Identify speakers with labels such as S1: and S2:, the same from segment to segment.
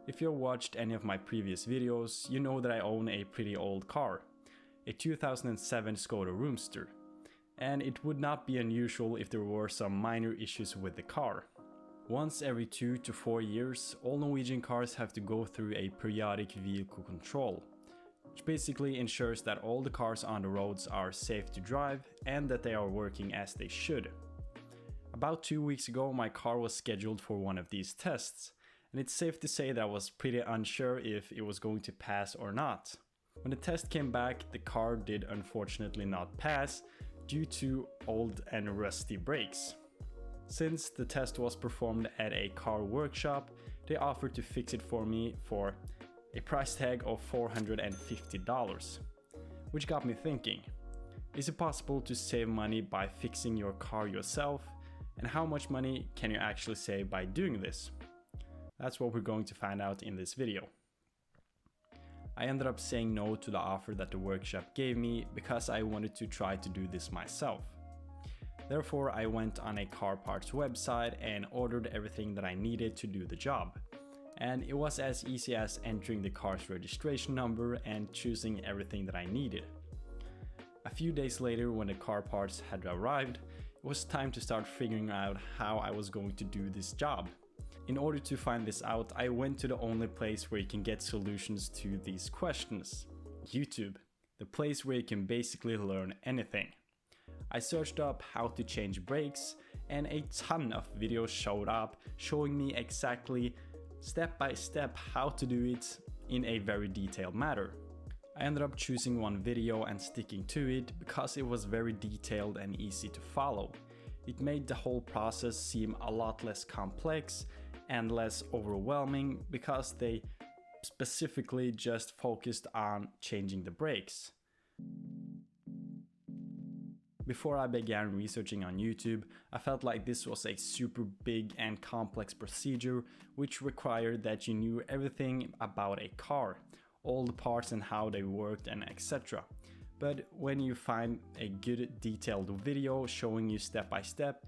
S1: If you've watched any of my previous videos, you know that I own a pretty old car, a 2007 Skoda Roomster, and it would not be unusual if there were some minor issues with the car. Once every 2 to 4 years, all Norwegian cars have to go through a periodic vehicle control, which basically ensures that all the cars on the roads are safe to drive and that they are working as they should. About 2 weeks ago, my car was scheduled for one of these tests, and it's safe to say that I was pretty unsure if it was going to pass or not. When the test came back, the car did unfortunately not pass due to old and rusty brakes. Since the test was performed at a car workshop, they offered to fix it for me for a price tag of $450, which got me thinking, is it possible to save money by fixing your car yourself, and how much money can you actually save by doing this? That's what we're going to find out in this video. I ended up saying no to the offer that the workshop gave me because I wanted to try to do this myself. Therefore, I went on a car parts website and ordered everything that I needed to do the job. And it was as easy as entering the car's registration number and choosing everything that I needed. A few days later, when the car parts had arrived, it was time to start figuring out how I was going to do this job. In order to find this out, I went to the only place where you can get solutions to these questions: YouTube, the place where you can basically learn anything. I searched up how to change brakes, and a ton of videos showed up showing me exactly step by step how to do it in a very detailed manner. I ended up choosing one video and sticking to it because it was very detailed and easy to follow. It made the whole process seem a lot less complex and less overwhelming because they specifically just focused on changing the brakes. Before I began researching on YouTube, I felt like this was a super big and complex procedure which required that you knew everything about a car, all the parts and how they worked and etc. But when you find a good detailed video showing you step by step,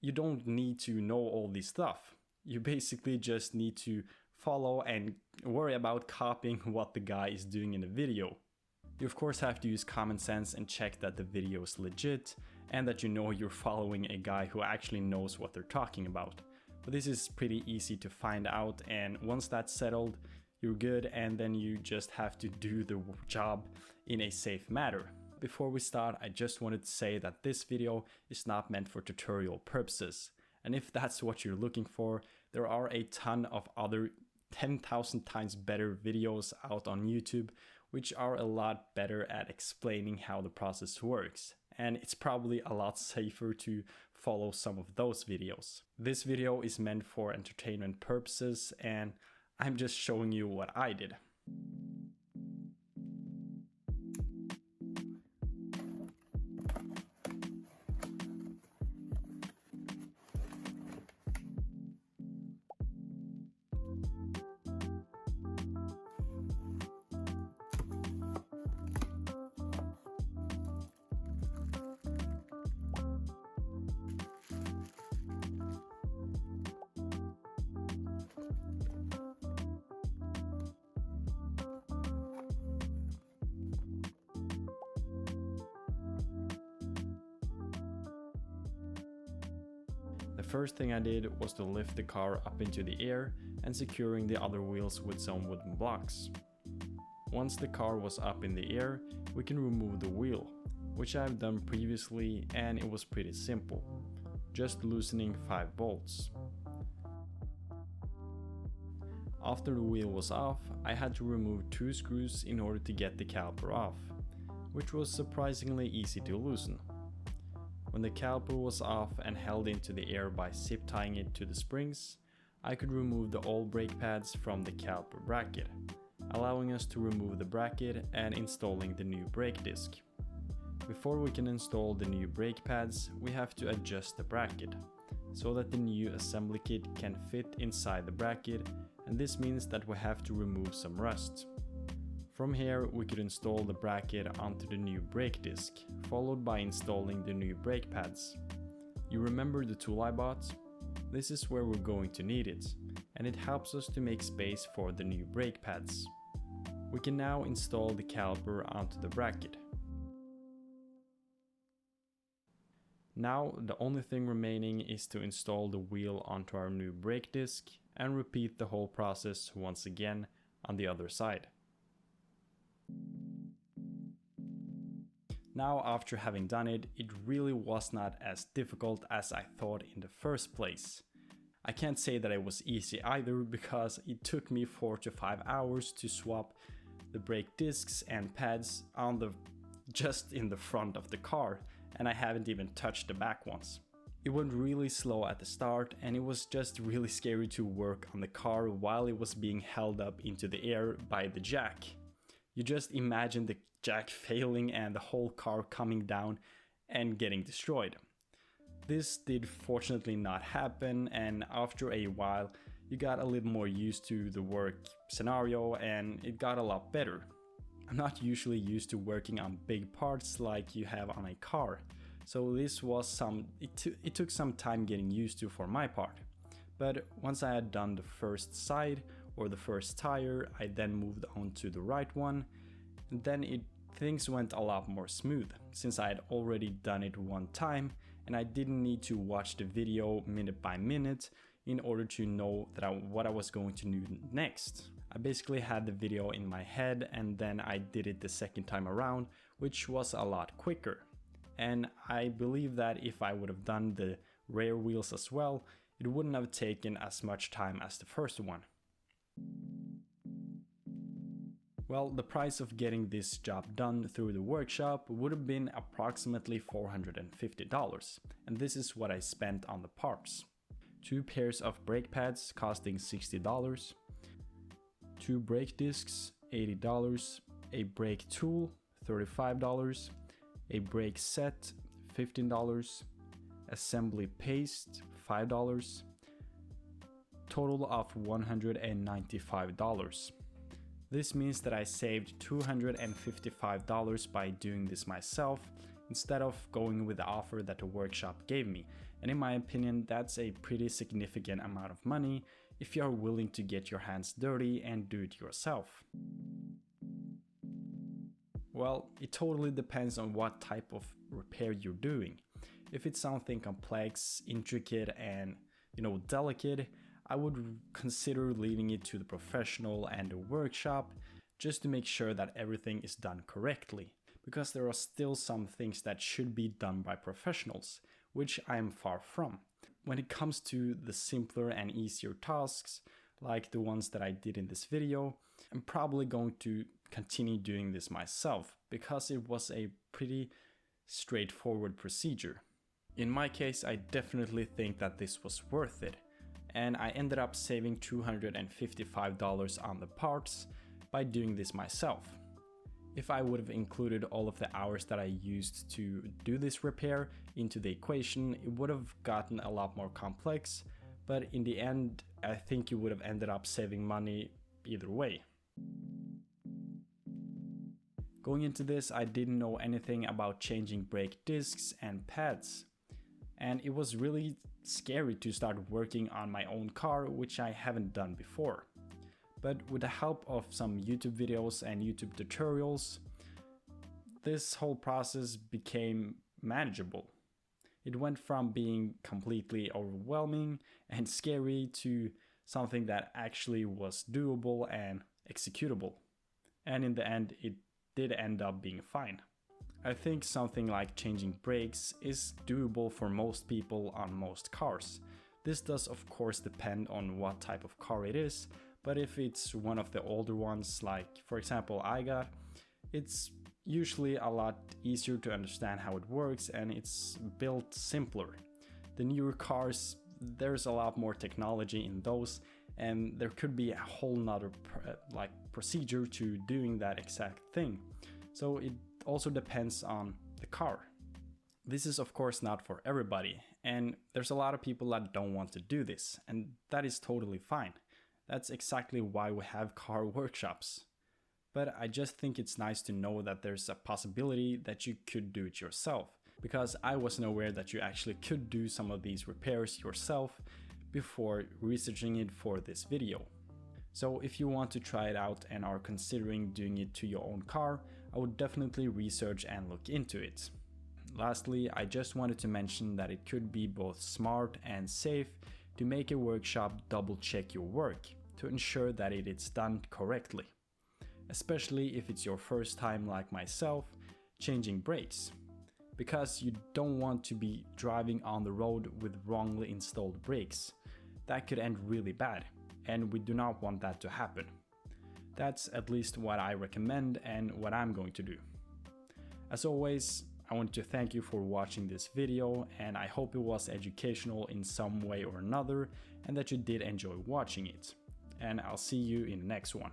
S1: you don't need to know all this stuff. You basically just need to follow and worry about copying what the guy is doing in the video. You of course have to use common sense and check that the video is legit and that you know you're following a guy who actually knows what they're talking about. But this is pretty easy to find out, and once that's settled, you're good, and then you just have to do the job in a safe manner. Before we start, I just wanted to say that this video is not meant for tutorial purposes. And if that's what you're looking for, there are a ton of other 10,000 times better videos out on YouTube, which are a lot better at explaining how the process works. And it's probably a lot safer to follow some of those videos. This video is meant for entertainment purposes, and I'm just showing you what I did. The first thing I did was to lift the car up into the air and securing the other wheels with some wooden blocks. Once the car was up in the air, we can remove the wheel, which I've done previously, and it was pretty simple, just loosening 5 bolts. After the wheel was off, I had to remove 2 screws in order to get the caliper off, which was surprisingly easy to loosen. When the caliper was off and held into the air by zip tying it to the springs, I could remove the old brake pads from the caliper bracket, allowing us to remove the bracket and installing the new brake disc. Before we can install the new brake pads, we have to adjust the bracket, so that the new assembly kit can fit inside the bracket, and this means that we have to remove some rust. From here, we could install the bracket onto the new brake disc, followed by installing the new brake pads. You remember the tool I bought? This is where we're going to need it. and it helps us to make space for the new brake pads. We can now install the caliper onto the bracket. Now the only thing remaining is to install the wheel onto our new brake disc and repeat the whole process once again on the other side. Now, after having done it, it really was not as difficult as I thought in the first place. I can't say that it was easy either, because it took me 4 to 5 hours to swap the brake discs and pads on just in the front of the car, and I haven't even touched the back ones. It went really slow at the start, and it was just really scary to work on the car while it was being held up into the air by the jack. You just imagine the jack failing and the whole car coming down and getting destroyed. This did fortunately not happen, and after a while you got a little more used to the work scenario and it got a lot better. I'm not usually used to working on big parts like you have on a car, so this was it took some time getting used to for my part. But once I had done the first side or the first tire, I then moved on to the right one, and then things went a lot more smooth, since I had already done it one time and I didn't need to watch the video minute by minute in order to know what I was going to do next. I basically had the video in my head and then I did it the second time around, which was a lot quicker. And I believe that if I would have done the rear wheels as well, it wouldn't have taken as much time as the first one. Well, the price of getting this job done through the workshop would have been approximately $450, and this is what I spent on the parts. 2 pairs of brake pads costing $60, 2 brake discs $80, a brake tool $35, a brake set $15, assembly paste $5, total of $195. This means that I saved $255 by doing this myself instead of going with the offer that the workshop gave me, and in my opinion that's a pretty significant amount of money if you are willing to get your hands dirty and do it yourself. Well, it totally depends on what type of repair you're doing. If it's something complex, intricate and delicate, I would consider leaving it to the professional and the workshop just to make sure that everything is done correctly, because there are still some things that should be done by professionals, which I am far from. When it comes to the simpler and easier tasks, like the ones that I did in this video, I'm probably going to continue doing this myself, because it was a pretty straightforward procedure. In my case, I definitely think that this was worth it, and I ended up saving $255 on the parts by doing this myself. If I would have included all of the hours that I used to do this repair into the equation, it would have gotten a lot more complex, but in the end, I think you would have ended up saving money either way. Going into this, I didn't know anything about changing brake discs and pads, and it was really scary to start working on my own car, which I haven't done before. But with the help of some YouTube videos and YouTube tutorials, this whole process became manageable. It went from being completely overwhelming and scary to something that actually was doable and executable. And in the end, it did end up being fine. I think something like changing brakes is doable for most people on most cars. This does of course depend on what type of car it is, but if it's one of the older ones, like for example I got, it's usually a lot easier to understand how it works and it's built simpler. The newer cars, there's a lot more technology in those, and there could be a whole nother procedure to doing that exact thing. So it also depends on the car. This is of course not for everybody, and there's a lot of people that don't want to do this, and that is totally fine. That's exactly why we have car workshops. But I just think it's nice to know that there's a possibility that you could do it yourself, because I wasn't aware that you actually could do some of these repairs yourself before researching it for this video. So if you want to try it out and are considering doing it to your own car, I would definitely research and look into it. Lastly, I just wanted to mention that it could be both smart and safe to make a workshop double check your work to ensure that it is done correctly. Especially if it's your first time like myself changing brakes, because you don't want to be driving on the road with wrongly installed brakes. That could end really bad, and we do not want that to happen. That's at least what I recommend and what I'm going to do. As always, I want to thank you for watching this video, and I hope it was educational in some way or another and that you did enjoy watching it. And I'll see you in the next one.